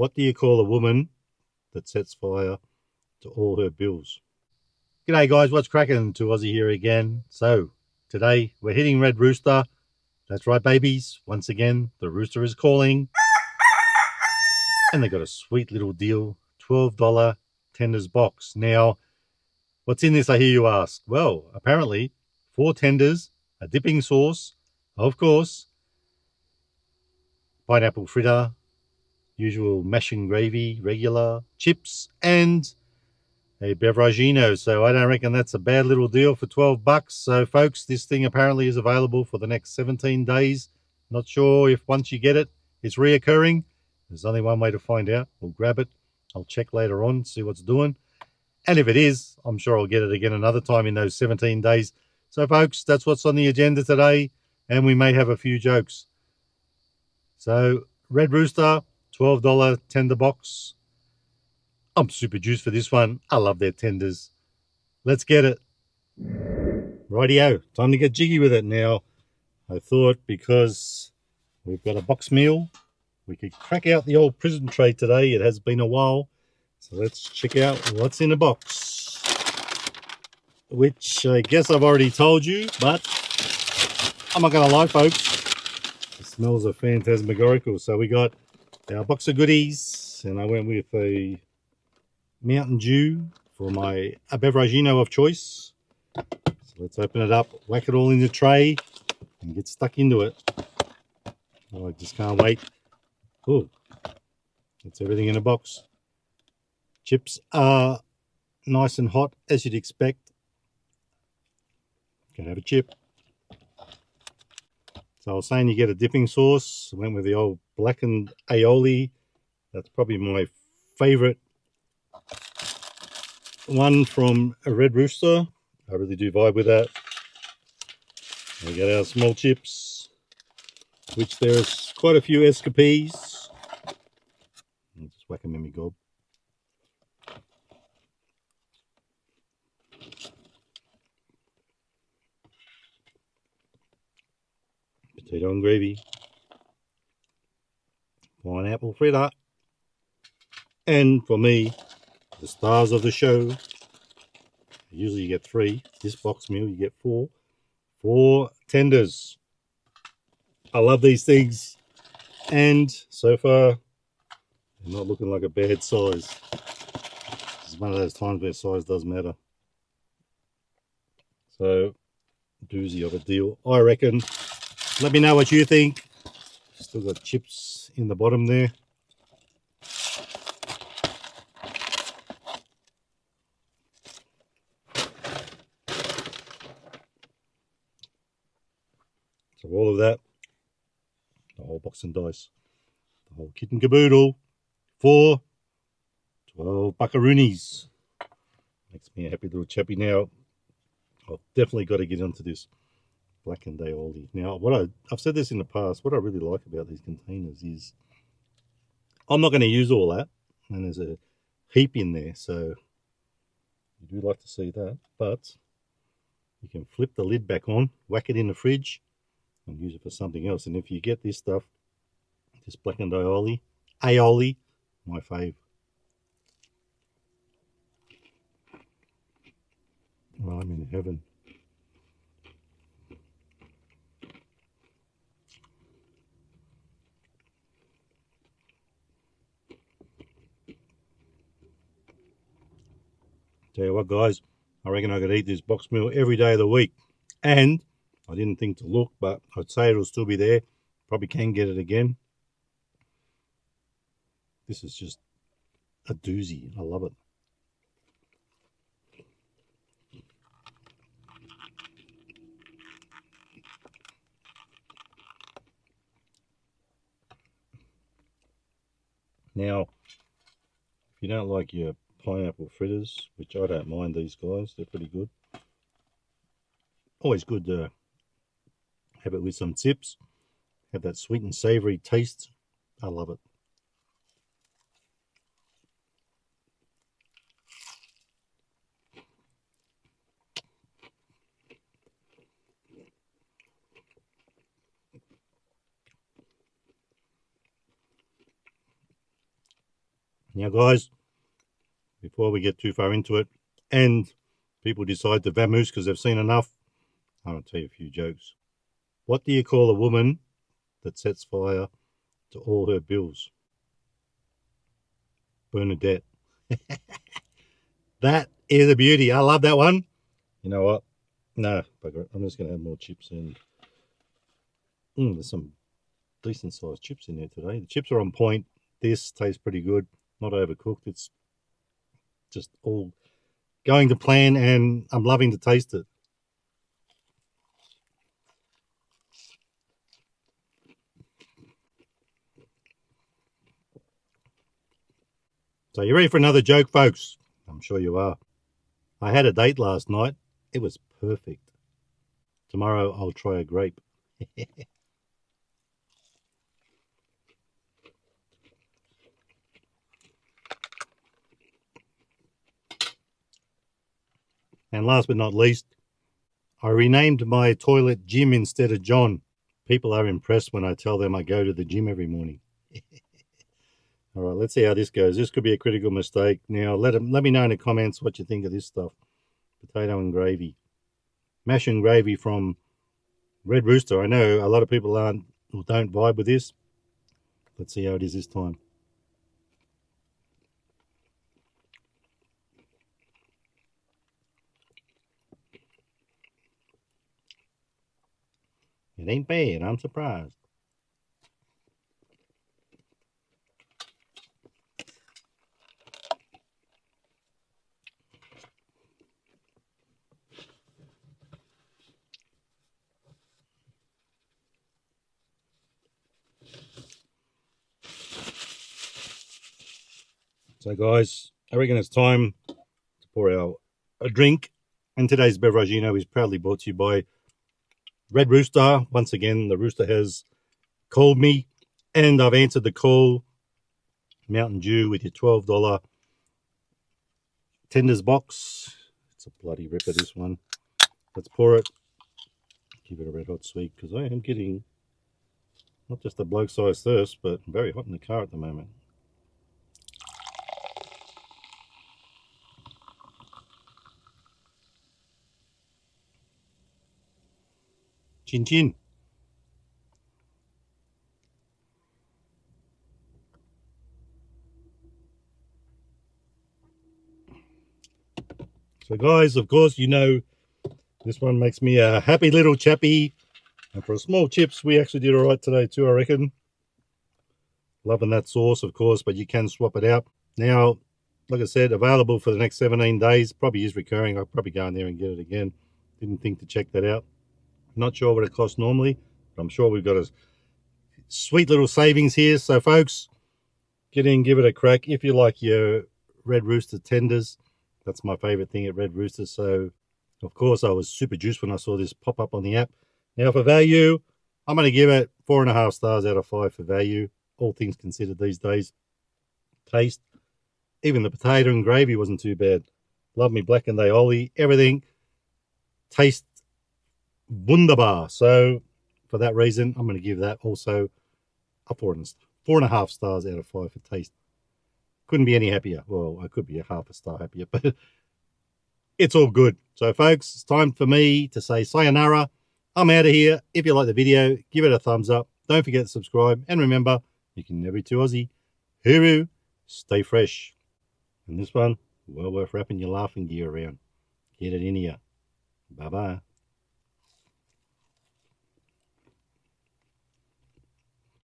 What do you call a woman that sets fire to all her bills? G'day guys, what's cracking? To Aussie here again. So today we're hitting Red Rooster. That's right, babies. Once again, the rooster is calling. And they got a sweet little deal, $12 tenders box. Now, what's in this, I hear you ask? Well, apparently 4 tenders, a dipping sauce, of course, pineapple fritter, usual mash and gravy, regular, chips, and a beveragino. So I don't reckon that's a bad little deal for 12 bucks. So folks, this thing apparently is available for the next 17 days. Not sure if once you get it, it's reoccurring. There's only one way to find out. We'll grab it. I'll check later on, see what's doing. And if it is, I'm sure I'll get it again another time in those 17 days. So folks, that's what's on the agenda today. And we may have a few jokes. So Red Rooster, $12 tender box. I'm super juiced for this one. I love their tenders. Let's get it. Rightio, time to get jiggy with it now. I thought because we've got a box meal, we could crack out the old prison tray today. It has been a while. So let's check out what's in the box. Which I guess I've already told you, but I'm not going to lie, folks. The smells are phantasmagorical. So we got our box of goodies, and I went with a Mountain Dew for my beveragino of choice. So let's open it up, whack it all in the tray, and get stuck into it. Oh, I just can't wait. Oh, that's everything in the box. Chips are nice and hot, as you'd expect. Can have a chip. So I was saying you get a dipping sauce. I went with the old blackened aioli. That's probably my favorite one from a Red Rooster. I really do vibe with that. We got our small chips, which there's quite a few escapees. I'll just whack them in my gob. Potato and gravy, pineapple fritter, and for me, the stars of the show. Usually you get 3. This box meal you get 4. 4 tenders. I love these things, and so far they're not looking like a bad size. It's one of those times where size does matter. So doozy of a deal, I reckon. Let me know what you think. Still got chips in the bottom there. So all of that, the whole box and dice, the whole kit and caboodle for 12 buckaroonies. Makes me a happy little chappy now. I've definitely got to get onto this blackened aioli. Now, I've said this in the past, what I really like about these containers is I'm not going to use all that, and there's a heap in there, so you do like to see that, but you can flip the lid back on, whack it in the fridge, and use it for something else. And if you get this stuff, this blackened aioli, my fave. Well, I'm in heaven. Tell you what, guys, I reckon I could eat this box meal every day of the week. And I didn't think to look, but I'd say it'll still be there. Probably can get it again. This is just a doozy. I love it. Now, if you don't like your pineapple fritters, which I don't mind these guys, they're pretty good. Always good to have it with some chips. Have that sweet and savoury taste. I love it. Now, guys, before we get too far into it and people decide to vamoose because they've seen enough, I want to tell you a few jokes. What do you call a woman that sets fire to all her bills? Bernadette. That is a beauty. I love that one. You know what? No, I'm just going to add more chips in. There's some decent sized chips in there today. The chips are on point. This tastes pretty good. Not overcooked. It's just all going to plan, and I'm loving to taste it. So you ready for another joke, folks? I'm sure you are. I had a date last night. It was perfect. Tomorrow I'll try a grape. And last but not least, I renamed my toilet Jim instead of John. People are impressed when I tell them I go to the gym every morning. All right, let's see how this goes. This could be a critical mistake. Now, let me know in the comments what you think of this stuff. Potato and gravy. Mash and gravy from Red Rooster. I know a lot of people don't vibe with this. Let's see how it is this time. It ain't bad. I'm surprised. So, guys, I reckon it's time to pour out a drink. And today's beveragino is proudly brought to you by Red Rooster. Once again, the Rooster has called me, and I've answered the call. Mountain Dew with your $12 tenders box. It's a bloody ripper, this one. Let's pour it. Give it a red hot sweet, because I am getting not just a bloke-sized thirst, but very hot in the car at the moment. Chin chin. So, guys, of course, you know this one makes me a happy little chappy. And for small chips, we actually did all right today too, I reckon. Loving that sauce, of course, but you can swap it out. Now, like I said, available for the next 17 days. Probably is recurring. I'll probably go in there and get it again. Didn't think to check that out. Not sure what it costs normally, but I'm sure we've got a sweet little savings here. So, folks, get in, give it a crack. If you like your Red Rooster tenders, that's my favorite thing at Red Rooster. So, of course, I was super juiced when I saw this pop up on the app. Now, for value, I'm going to give it 4.5 stars out of 5 for value. All things considered these days. Taste, even the potato and gravy wasn't too bad. Love me black and aioli. Everything tastes wunderbar. So, for that reason, I'm going to give that also a 4.5 stars out of 5 for taste. Couldn't be any happier. Well, I could be a half a star happier, but it's all good. So, folks, it's time for me to say sayonara. I'm out of here. If you like the video, give it a thumbs up. Don't forget to subscribe. And remember, you can never be too Aussie. Hooroo, stay fresh. And this one, well worth wrapping your laughing gear around. Get it in here. Bye-bye.